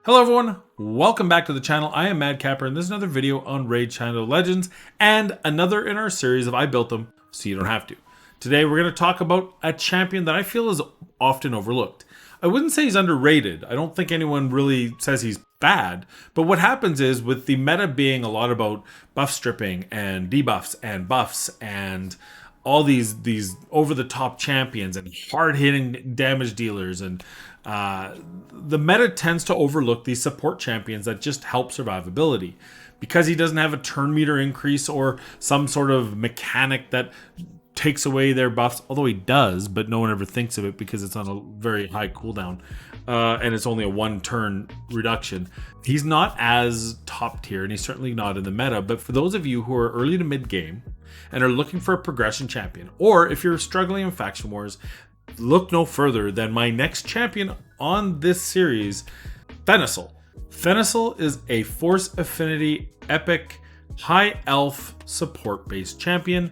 Hello everyone, welcome back to the channel. I am Madcapper and this is another video on Raid Shadow Legends and another in our series of I Built Them So You Don't Have To. Today we're going to talk about a champion that I feel is often overlooked. I wouldn't say he's underrated. I don't think anyone really says he's bad, but what happens is with the meta being a lot about buff stripping and debuffs and buffs and all these over-the-top champions and hard-hitting damage dealers and the meta tends to overlook these support champions that just help survivability because he doesn't have a turn meter increase or some sort of mechanic that takes away their buffs, although he does, but no one ever thinks of it because it's on a very high cooldown and it's only a one turn reduction. He's not as top tier and he's certainly not in the meta, but for those of you who are early to mid game and are looking for a progression champion, or if you're struggling in faction wars, look no further than my next champion on this series, Thenasil. Thenasil is a Force Affinity Epic High Elf support-based champion.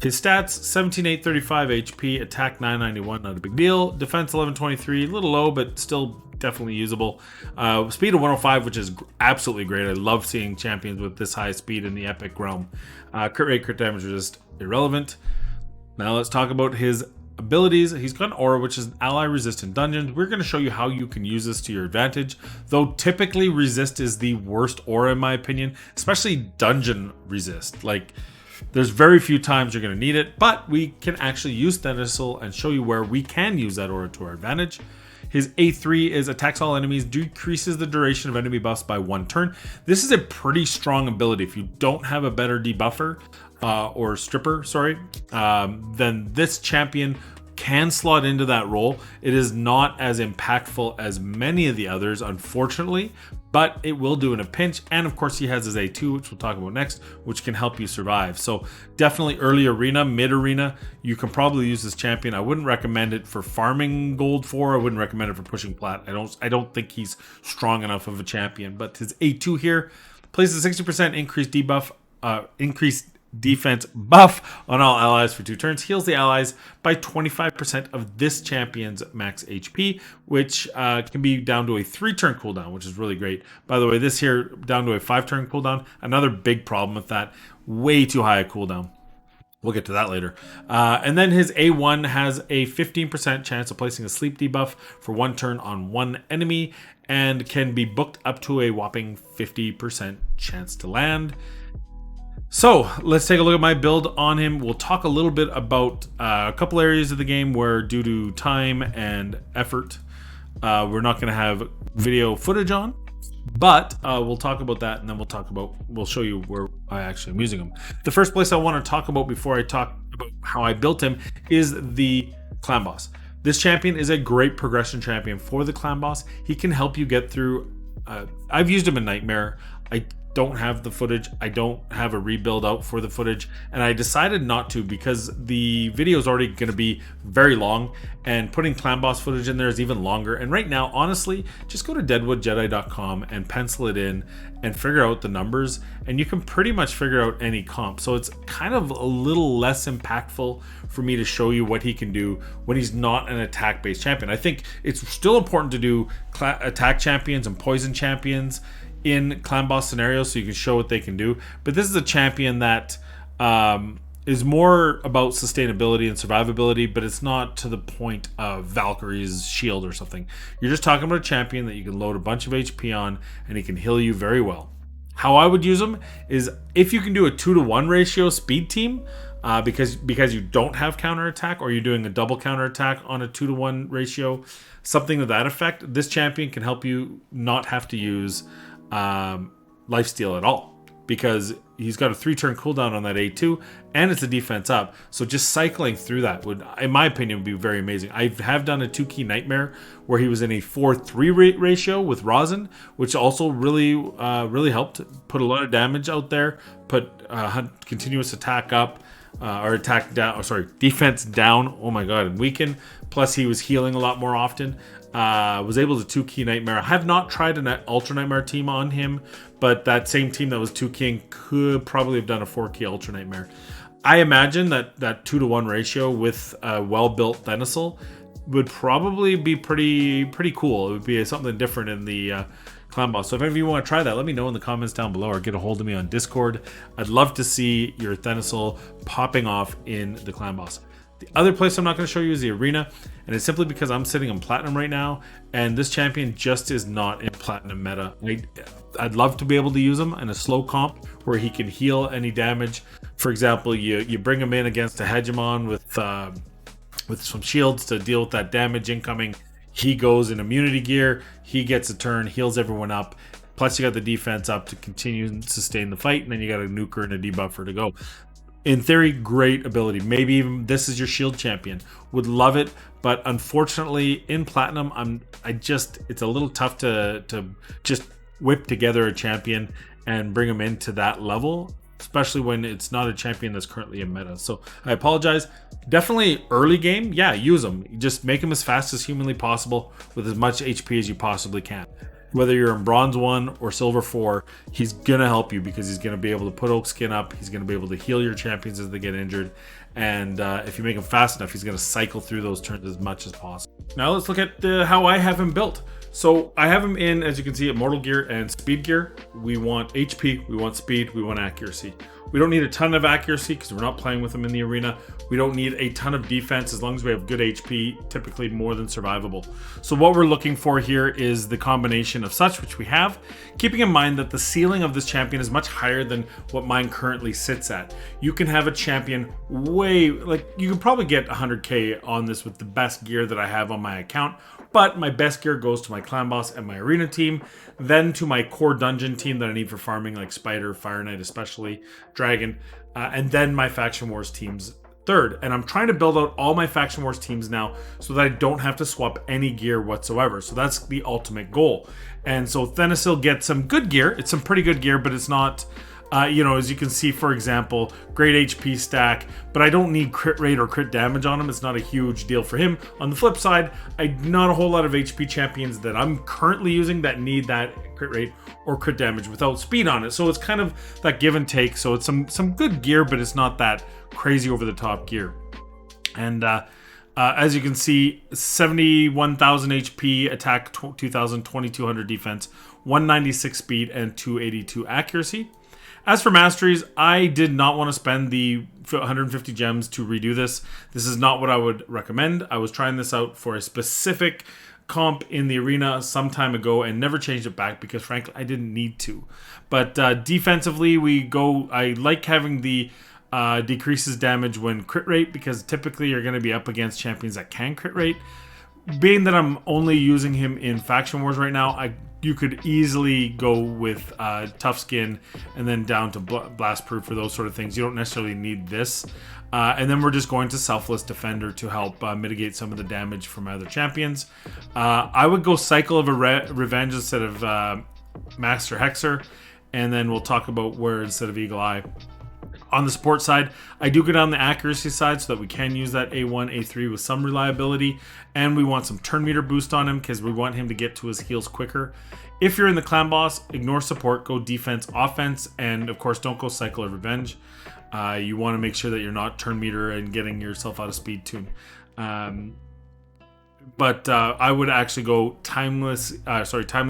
His stats, 17,835 HP, attack 991, not a big deal. Defense 1123, a little low, but still definitely usable. Speed of 105, which is absolutely great. I love seeing champions with this high speed in the Epic realm. Crit rate, crit damage resist, irrelevant. Now let's talk about his abilities. He's got an aura, which is an ally resist in dungeons. We're going to show you how you can use this to your advantage, though typically resist is the worst aura in my opinion, especially dungeon resist. Like, there's very few times you're going to need it, but we can actually use Thenasil and show you where we can use that aura to our advantage. His A3 is attacks all enemies, decreases the duration of enemy buffs by 1 turn. This is a pretty strong ability. If you don't have a better debuffer, or stripper, then this champion can slot into that role. It is not as impactful as many of the others, unfortunately, but it will do in a pinch. And of course, he has his A2, which we'll talk about next, which can help you survive. So definitely early arena, mid arena, you can probably use this champion. I wouldn't recommend it for farming gold for. I wouldn't recommend it for pushing plat. I don't think he's strong enough of a champion. But his A2 here places a 60% increased debuff, increased defense buff on all allies for 2 turns, heals the allies by 25% of this champion's max HP, which can be down to a 3-turn cooldown, which is really great. By the way, this here down to a 5-turn cooldown, another big problem with that, way too high a cooldown. We'll get to that later. And then his A1 has a 15% chance of placing a sleep debuff for 1 turn on 1 enemy and can be booked up to a whopping 50% chance to land. So let's take a look at my build on him. We'll talk a little bit about a couple areas of the game where, due to time and effort, we're not going to have video footage on, but we'll talk about that, and then we'll show you where I actually am using him. The first place I want to talk about before I talk about how I built him is the clan boss. This champion is a great progression champion for the clan boss. He can help you get through. I've used him in Nightmare. I don't have the footage. I don't have a rebuild out for the footage, and I decided not to because the video is already going to be very long, and putting clan boss footage in there is even longer. And right now, honestly, just go to deadwoodjedi.com and pencil it in and figure out the numbers, and you can pretty much figure out any comp. So it's kind of a little less impactful for me to show you what he can do when he's not an attack-based champion. I think it's still important to do attack champions and poison champions in clan boss scenarios so you can show what they can do, but this is a champion that is more about sustainability and survivability, but it's not to the point of Valkyrie's shield or something. You're just talking about a champion that you can load a bunch of HP on and he can heal you very well. How I would use him is if you can do a 2-to-1 ratio speed team, because you don't have counterattack, or you're doing a double counterattack on a 2-to-1 ratio, something to that effect, this champion can help you not have to use lifesteal at all, because he's got a 3-turn cooldown on that A2 and it's a defense up. So just cycling through that would, in my opinion, would be very amazing. I have done a 2-key Nightmare where he was in a 4-3 ratio with Rosin, which also really helped put a lot of damage out there, put continuous attack up, or attack down, defense down, oh my god, and weaken. Plus he was healing a lot more often. Was able to 2-key Nightmare. I have not tried an Ultra Nightmare team on him, but that same team that was 2-keying could probably have done a 4-key Ultra Nightmare. I imagine that 2-to-1 ratio with a well-built Thenasil would probably be pretty cool. It would be something different in the clan boss. So if any of you want to try that, let me know in the comments down below or get a hold of me on Discord. I'd love to see your Thenasil popping off in the clan boss. The other place I'm not going to show you is the arena, and it's simply because I'm sitting in platinum right now, and this champion just is not in platinum meta. I'd love to be able to use him in a slow comp where he can heal any damage. For example, you bring him in against a hegemon with some shields to deal with that damage incoming. He goes in immunity gear, he gets a turn, heals everyone up. Plus you got the defense up to continue and sustain the fight, and then you got a nuker and a debuffer to go. In theory, great ability. Maybe even this is your shield champion. Would love it, but unfortunately in platinum, it's a little tough to just whip together a champion and bring him into that level, especially when it's not a champion that's currently in meta. So I apologize. Definitely early game, yeah, use him. Just make him as fast as humanly possible with as much HP as you possibly can. Whether you're in bronze 1 or silver 4, he's gonna help you because he's gonna be able to put oak skin up. He's gonna be able to heal your champions as they get injured, and if you make him fast enough, he's gonna cycle through those turns as much as possible. Now let's look at how I have him built. So I have him in, as you can see, Immortal Gear and Speed Gear. We want HP, we want speed, we want accuracy. We don't need a ton of accuracy because we're not playing with him in the arena. We don't need a ton of defense as long as we have good HP, typically more than survivable. So what we're looking for here is the combination of such, which we have, keeping in mind that the ceiling of this champion is much higher than what mine currently sits at. You can have a champion you can probably get 100k on this with the best gear that I have on my account, but my best gear goes to my clan boss and my arena team, then to my core dungeon team that I need for farming, like Spider, Fire Knight especially, Dragon, and then my Faction Wars teams third. And I'm trying to build out all my Faction Wars teams now so that I don't have to swap any gear whatsoever. So that's the ultimate goal. And so Thenasil gets some good gear. It's some pretty good gear, but it's not... as you can see, for example, great HP stack, but I don't need crit rate or crit damage on him. It's not a huge deal for him. On the flip side, not a whole lot of HP champions that I'm currently using that need that crit rate or crit damage without speed on it. So it's kind of that give and take. So it's some good gear, but it's not that crazy over the top gear. And as you can see, 71,000 HP, attack 2,000, 2,200 defense, 196 speed, and 282 accuracy. As for masteries, I did not want to spend the 150 gems to redo this. This is not what I would recommend. I was trying this out for a specific comp in the arena some time ago and never changed it back because frankly I didn't need to. But defensively, I like having the decreases damage when crit rate because typically you're going to be up against champions that can crit rate. Being that I'm only using him in Faction Wars right now, you could easily go with Tough Skin and then down to Blast Proof for those sort of things. You don't necessarily need this. And then we're just going to Selfless Defender to help mitigate some of the damage from other champions. I would go Cycle of Revenge instead of Master Hexer. And then we'll talk about where instead of Eagle Eye. On the support side, I do go down the accuracy side so that we can use that A1, A3 with some reliability. And we want some turn meter boost on him because we want him to get to his heals quicker. If you're in the clan boss, ignore support, go defense, offense, and of course don't go Cycle of Revenge. You want to make sure that you're not turn meter and getting yourself out of speed tune. But I would actually go Timely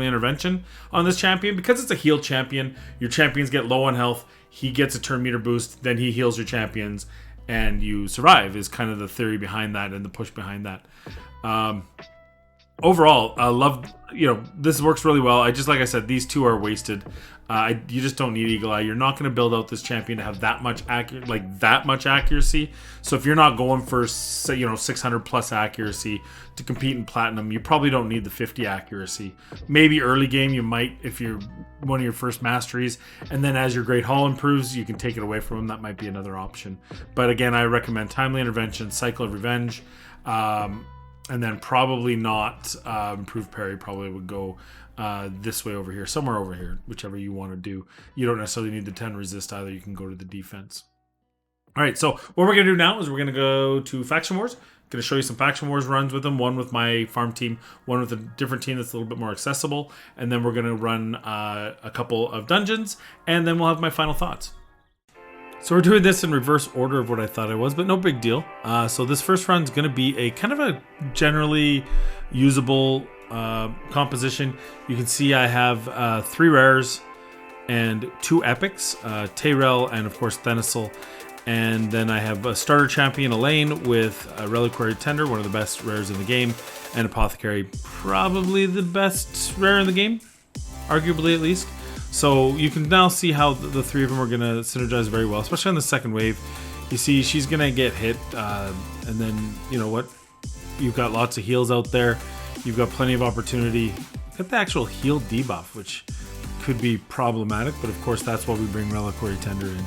Intervention on this champion because it's a heal champion. Your champions get low on health. He gets a turn meter boost, then he heals your champions, and you survive is kind of the theory behind that and the push behind that. Overall, I love, this works really well. Like I said, these two are wasted. You just don't need Eagle Eye. You're not going to build out this champion to have that much accuracy. So if you're not going for 600 plus accuracy to compete in platinum, you probably don't need the 50 accuracy. Maybe early game you might if you're one of your first masteries, and then as your Great Hall improves, you can take it away from him. That might be another option. But again, I recommend Timely Intervention, Cycle of Revenge, and then probably not Improved Parry. Probably would go this way over here, somewhere over here, whichever you want to do. You don't necessarily need the 10 resist either. You can go to the defense. All right, so what we're going to do now is we're going to go to Faction Wars. Going to show you some Faction Wars runs with them, one with my farm team, one with a different team that's a little bit more accessible, and then we're going to run a couple of dungeons, and then we'll have my final thoughts. So we're doing this in reverse order of what I thought it was, but no big deal. So this first run is going to be a kind of a generally usable composition. You can see I have 3 rares and 2 epics, Tayrel and of course Thenasil. And then I have a starter champion, Elaine, with a Reliquary Tender, one of the best rares in the game, and Apothecary, probably the best rare in the game, arguably at least. So you can now see how the 3 of them are going to synergize very well, especially on the second wave. You see she's going to get hit, and then, you know what, you've got lots of heals out there. You've got plenty of opportunity. You've got the actual heal debuff, which could be problematic, but of course that's why we bring Reliquary Tender in.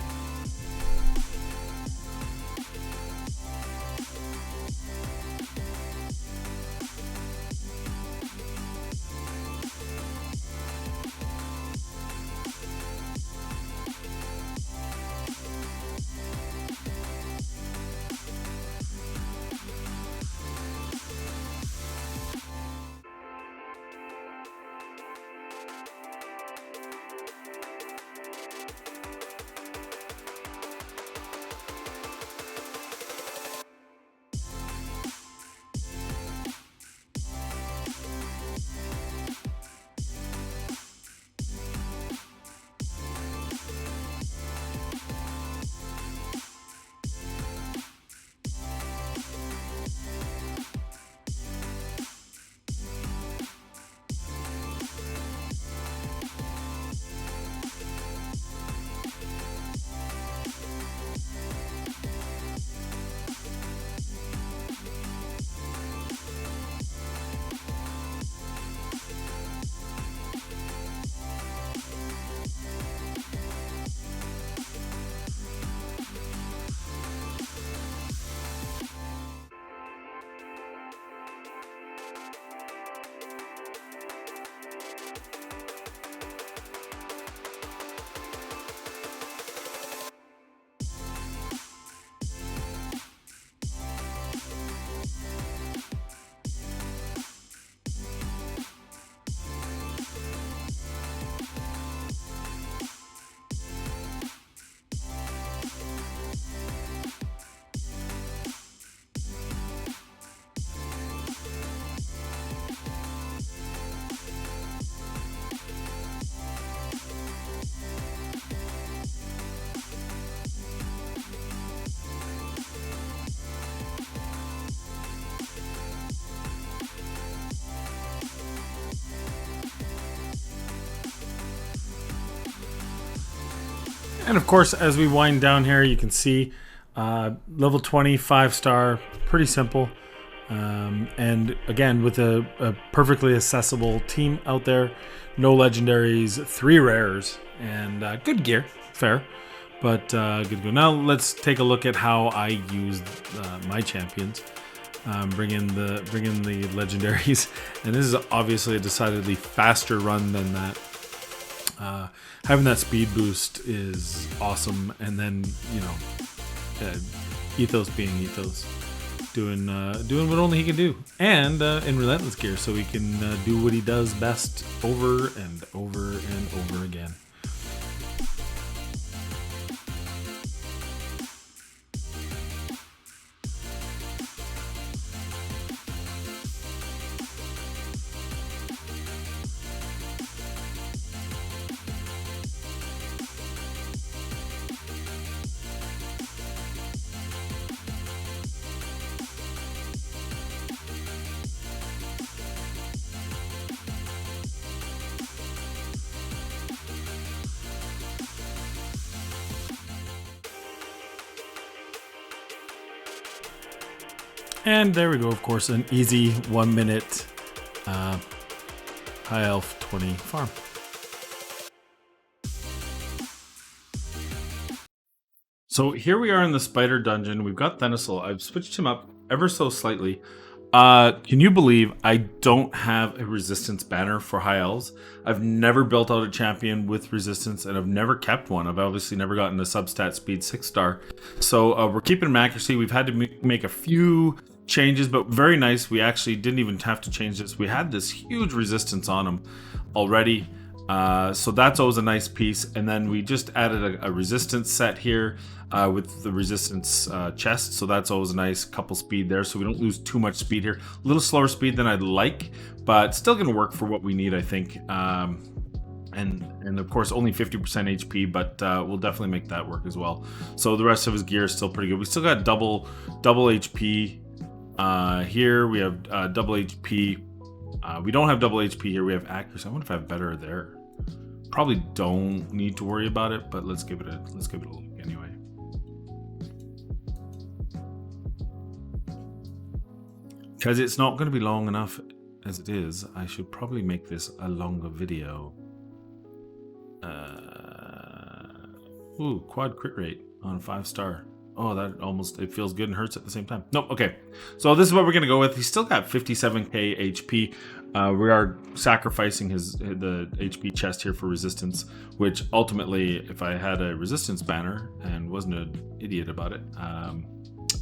And of course, as we wind down here, you can see level 20, 5-star, pretty simple. And again, with a perfectly accessible team out there, no legendaries, 3 rares, and good gear, fair, but good to go. Now let's take a look at how I used my champions. Bring in the legendaries, and this is obviously a decidedly faster run than that. Having that speed boost is awesome, and then, you know, Ethos being Ethos, doing what only he can do, and in Relentless gear, so he can do what he does best over and over and over again. And there we go, of course, an easy 1 minute High Elf 20 farm. So here we are in the spider dungeon. We've got Thenasil. I've switched him up ever so slightly. Can you believe I don't have a resistance banner for High Elves? I've never built out a champion with resistance, and I've never kept one. I've obviously never gotten a substat speed 6-star. So we're keeping accuracy. We've had to make a few changes, but very nice. We actually didn't even have to change this. We had this huge resistance on him already. So that's always a nice piece. And then we just added a resistance set here with the resistance chest. So that's always a nice couple speed there. So we don't lose too much speed here. A little slower speed than I'd like, but still going to work for what we need, I think. And of course, only 50% HP, but we'll definitely make that work as well. So the rest of his gear is still pretty good. We still got double HP here. We have double HP. We don't have double HP here. We have accuracy. I wonder if I have better there. Probably don't need to worry about it, but let's give it a look anyway. Because it's not going to be long enough as it is. I should probably make this a longer video. Ooh, quad crit rate on 5-star. Oh, that almost, it feels good and hurts at the same time. Nope, okay. So this is what we're going to go with. He's still got 57k HP. We are sacrificing the HP chest here for resistance, which ultimately, if I had a resistance banner and wasn't an idiot about it,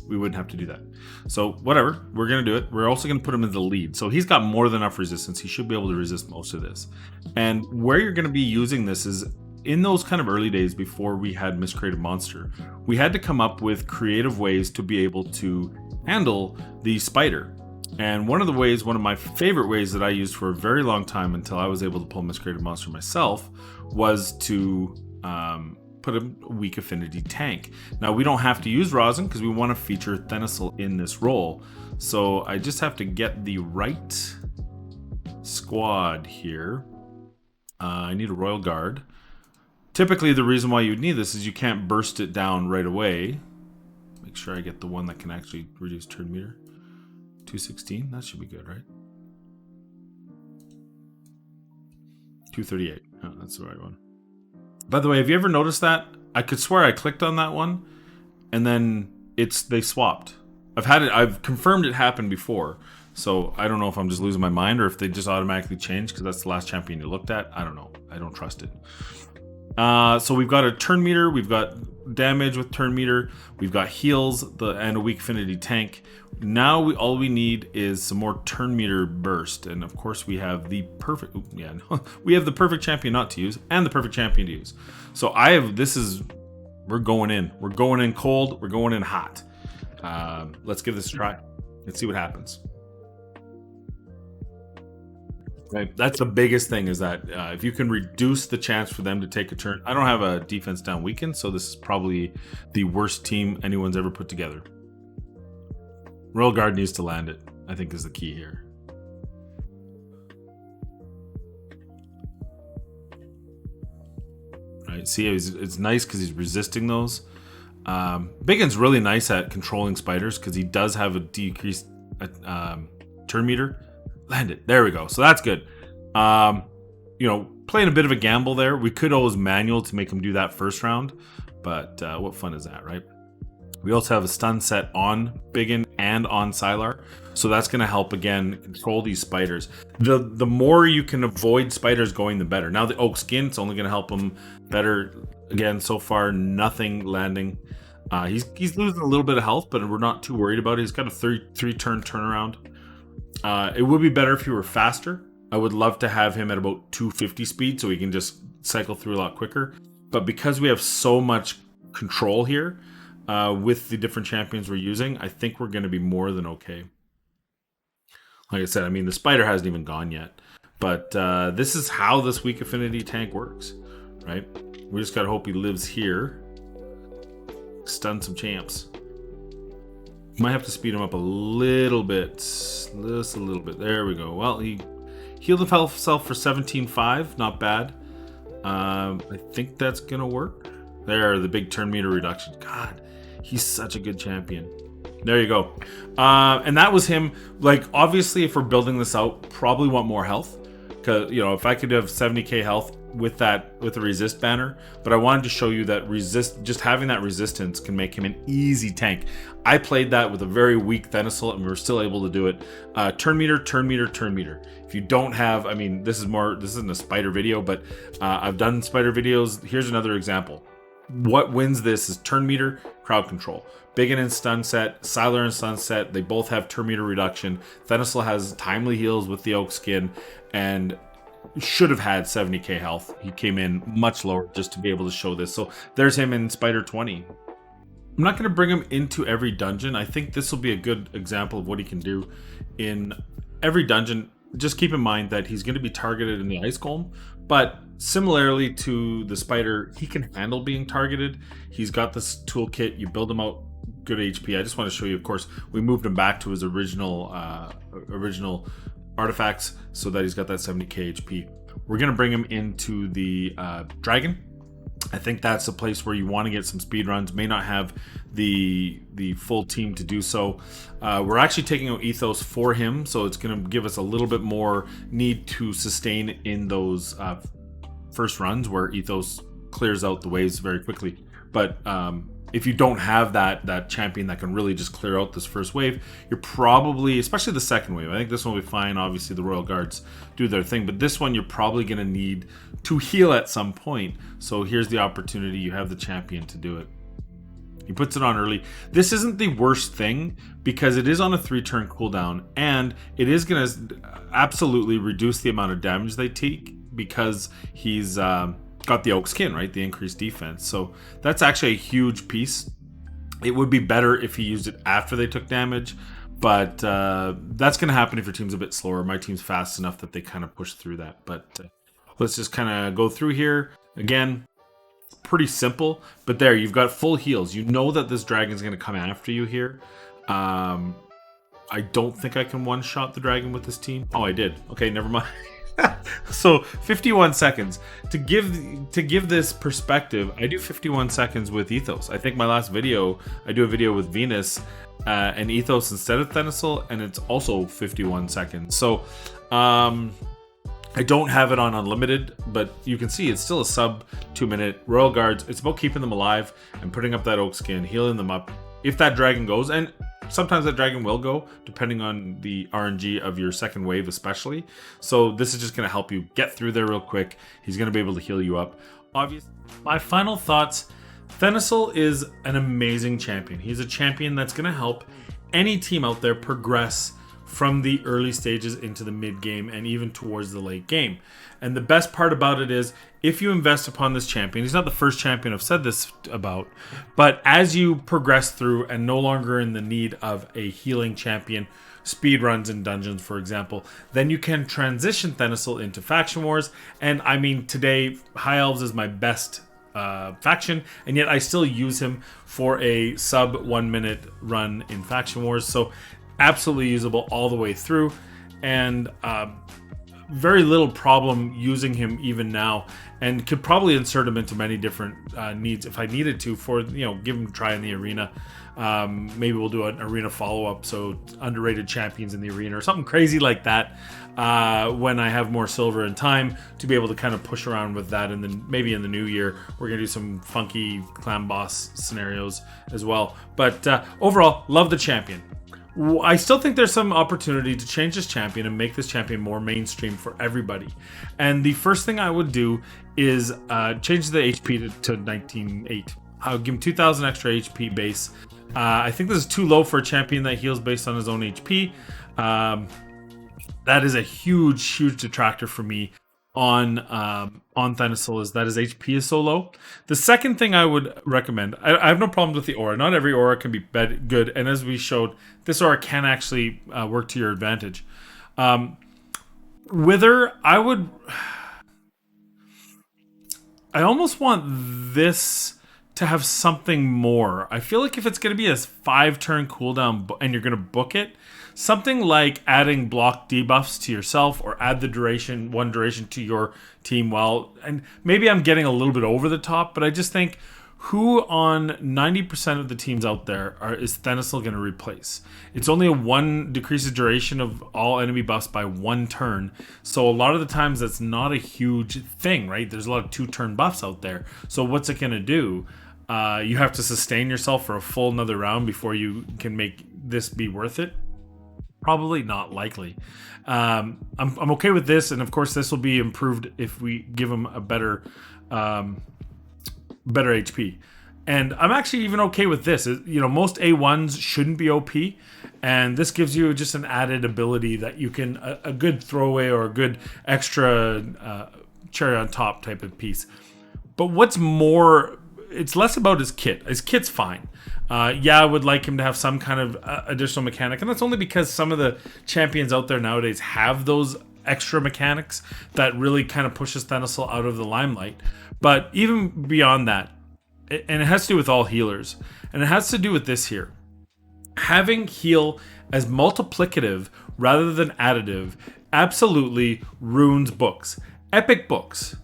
we wouldn't have to do that. So whatever, we're going to do it. We're also going to put him in the lead. So he's got more than enough resistance. He should be able to resist most of this. And where you're going to be using this is in those kind of early days before we had Miscreated Monster, we had to come up with creative ways to be able to handle the spider. And one of my favorite ways that I used for a very long time until I was able to pull Miscreated Monster myself was to put a weak affinity tank. Now we don't have to use rosin because we want to feature Thenasil in this role. So I just have to get the right squad here. I need a Royal Guard. Typically, the reason why you'd need this is you can't burst it down right away. Make sure I get the one that can actually reduce turn meter. 216, that should be good, right? 238, oh, that's the right one. By the way, have you ever noticed that? I could swear I clicked on that one, and then they swapped. I've confirmed it happened before, so I don't know if I'm just losing my mind or if they just automatically changed because that's the last champion you looked at. I don't know. I don't trust it. So we've got a turn meter, we've got damage with turn meter, we've got heals, and a weak affinity tank. Now all we need is some more turn meter burst, and of course we have the perfect, we have the perfect champion not to use and the perfect champion to use. So we're going in cold, we're going in hot. Let's give this a try. Let's see what happens. Right, that's the biggest thing is that if you can reduce the chance for them to take a turn. I don't have a defense down weakened, so this is probably the worst team anyone's ever put together. Royal Guard needs to land it, I think, is the key here. Right, see, it's nice because he's resisting those. Biggins really nice at controlling spiders because he does have a decreased turn meter. Land it. There we go. So that's good. Playing a bit of a gamble there. We could always manual to make him do that first round, but what fun is that, right? We also have a stun set on Biggin and on Sylar, so that's going to help again control these spiders. The more you can avoid spiders going, the better. Now the oak skin, it's only going to help him better. Again, so far nothing landing. He's losing a little bit of health, but we're not too worried about it. He's got a three turn turnaround. It would be better if he were faster. I would love to have him at about 250 speed so he can just cycle through a lot quicker. But because we have so much control here with the different champions we're using, I think we're going to be more than okay. Like I said, I mean, the spider hasn't even gone yet. But this is how this weak affinity tank works, right? We just got to hope he lives here. Stun some champs. Might have to speed him up a little bit. Just a little bit. There we go. Well, he healed himself for 17.5. Not bad. I think that's going to work. There, the big turn meter reduction. God, he's such a good champion. There you go. And that was him. Like, obviously, if we're building this out, probably want more health. Because, if I could have 70k health with the resist banner, but I wanted to show you that just having that resistance can make him an easy tank. I played that with a very weak Thenasil and we were still able to do it. Turn meter, turn meter, turn meter. If you don't have, I mean, this isn't a spider video, but I've done spider videos. Here's another example. What wins this is turn meter, crowd control. Biggin and stun set, Sylar and stun set, they both have turn meter reduction. Thenasil has timely heals with the oak skin, and should have had 70k health. He came in much lower just to be able to show this. So there's him in Spider 20. I'm not going to bring him into every dungeon. I think this will be a good example of what he can do in every dungeon. Just keep in mind that he's going to be targeted in the Ice Golem, but similarly to the Spider, he can handle being targeted. He's got this toolkit. You build him out good HP. I just want to show you, of course, we moved him back to his original artifacts so that he's got that 70k HP. We're going to bring him into the Dragon. I think that's a place where you want to get some speed runs. May not have the full team to do so. We're actually taking out Ethos for him, so it's going to give us a little bit more need to sustain in those first runs where Ethos clears out the waves very quickly. But if you don't have that champion that can really just clear out this first wave, you're probably, especially the second wave, I think this one will be fine. Obviously the Royal Guards do their thing, but this one you're probably going to need to heal at some point. So here's the opportunity. You have the champion to do it. He puts it on early. This isn't the worst thing because it is on a 3-turn cooldown, and it is going to absolutely reduce the amount of damage they take because he's got the oak skin, right? The increased defense. So that's actually a huge piece. It would be better if he used it after they took damage, but that's going to happen if your team's a bit slower. My team's fast enough that they kind of push through that. But let's just kind of go through here. Again, pretty simple, but there, you've got full heals. You know that this dragon's going to come after you here. I don't think I can one-shot the dragon with this team. Oh, I did. Okay, never mind. So 51 seconds to give this perspective. I do 51 seconds with Ethos. I think my last video, I do a video with Venus and Ethos instead of Thenasil, and it's also 51 seconds. So I don't have it on unlimited, but you can see it's still a sub 2-minute. Royal Guards, it's about keeping them alive and putting up that oak skin, healing them up. If that dragon goes, and sometimes that dragon will go, depending on the RNG of your second wave especially. So this is just going to help you get through there real quick. He's going to be able to heal you up. Obviously, my final thoughts, Thenasil is an amazing champion. He's a champion that's going to help any team out there progress from the early stages into the mid game and even towards the late game. And the best part about it is if you invest upon this champion, he's not the first champion I've said this about, but as you progress through and no longer in the need of a healing champion, speed runs in dungeons, for example, then you can transition Thenasil into faction wars. And I mean, today High Elves is my best faction, and yet I still use him for a sub 1 minute run in faction wars. So absolutely usable all the way through, and very little problem using him even now, and could probably insert him into many different needs if I needed to, for, you know, give him a try in the arena. Maybe we'll do an arena follow-up, so underrated champions in the arena or something crazy like that, when I have more silver and time to be able to kind of push around with that. And then maybe in the new year we're gonna do some funky clan boss scenarios as well. But overall, love the champion. I still think there's some opportunity to change this champion and make this champion more mainstream for everybody. And the first thing I would do is change the HP to 19.8. I'll give him 2,000 extra HP base. I think this is too low for a champion that heals based on his own HP. That is a huge detractor for me on Thenasil, is that his HP is so low. The second thing I would recommend, I have no problems with the aura. Not every aura can be good, and as we showed, this aura can actually work to your advantage. Wither, I almost want this to have something more. I feel like if it's going to be a 5-turn cooldown and you're going to book it, something like adding block debuffs to yourself, or add the duration, one duration to your team. And maybe I'm getting a little bit over the top, but I just think, who on 90% of the teams out there is Thenasil going to replace? It's only a 1 decreases duration of all enemy buffs by 1 turn. So a lot of the times that's not a huge thing, right? There's a lot of 2-turn buffs out there. So what's it going to do? You have to sustain yourself for a full another round before you can make this be worth it. Probably not likely. I'm okay with this, and of course this will be improved if we give him a better HP. And I'm actually even okay with this. You know, most A1s shouldn't be OP, and this gives you just an added ability that you can, a good throwaway or a good extra cherry on top type of piece. But what's more, it's less about his kit. His kit's fine. Yeah, I would like him to have some kind of additional mechanic, and that's only because some of the champions out there nowadays have those extra mechanics that really kind of pushes Thenasil out of the limelight. But even beyond that, and it has to do with all healers, and it has to do with this here. Having heal as multiplicative rather than additive absolutely ruins books. Epic books.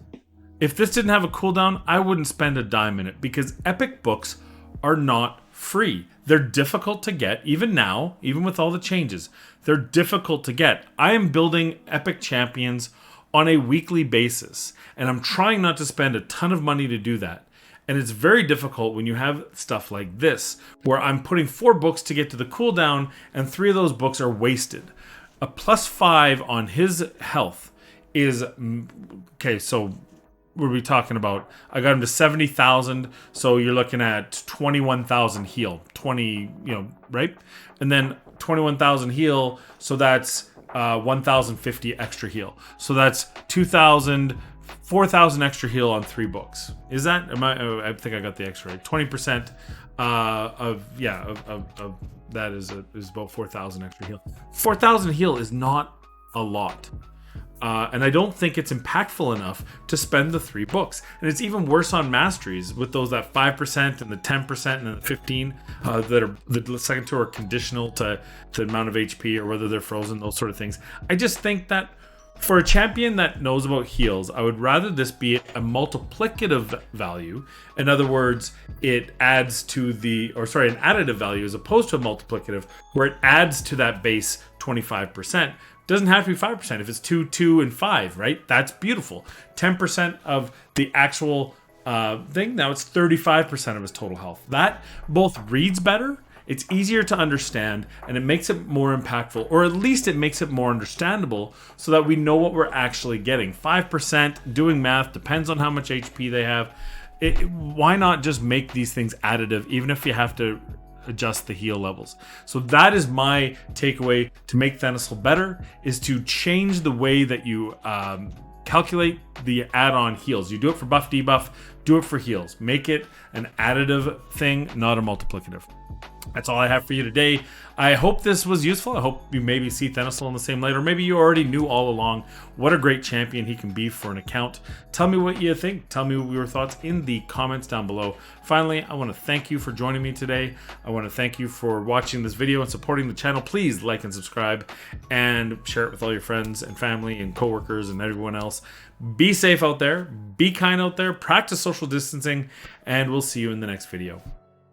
If this didn't have a cooldown, I wouldn't spend a dime in it, because epic books are not free. They're difficult to get, even now, even with all the changes. They're difficult to get. I am building epic champions on a weekly basis, and I'm trying not to spend a ton of money to do that. And it's very difficult when you have stuff like this, where I'm putting 4 books to get to the cooldown, and 3 of those books are wasted. A +5 on his health is... Okay, so what are we talking about? I got him to 70,000, so you're looking at 21,000 heal. 20, right? And then 21,000 heal, so that's 1,050 extra heal. So that's 2,000... 4,000 extra heal on 3 books. Is that? I think I got the extra right. 20% of that is about 4,000 extra heal. 4,000 heal is not a lot, and I don't think it's impactful enough to spend the 3 books. And it's even worse on masteries with those that 5% and the 10% and the 15 that are the second 2 are conditional to the amount of HP or whether they're frozen. Those sort of things. I just think that. For a champion that knows about heals, I would rather this be a multiplicative value. In other words, it adds to an additive value as opposed to a multiplicative, where it adds to that base 25%. It doesn't have to be 5%. If it's 2, 2, and 5, right? That's beautiful. 10% of the actual thing, now it's 35% of his total health. That both reads better, it's easier to understand, and it makes it more impactful, or at least it makes it more understandable so that we know what we're actually getting. 5%, doing math, depends on how much HP they have. Why not just make these things additive, even if you have to adjust the heal levels? So that is my takeaway to make Thenasil better, is to change the way that you calculate the add-on heals. You do it for buff, debuff, do it for heals. Make it an additive thing, not a multiplicative. That's all I have for you today. I hope this was useful. I hope you maybe see Thenasil in the same light, or maybe you already knew all along what a great champion he can be for an account. Tell me what you think. Tell me your thoughts in the comments down below. Finally, I want to thank you for joining me today. I want to thank you for watching this video and supporting the channel. Please like and subscribe and share it with all your friends and family and coworkers and everyone else. Be safe out there. Be kind out there. Practice social distancing, and we'll see you in the next video.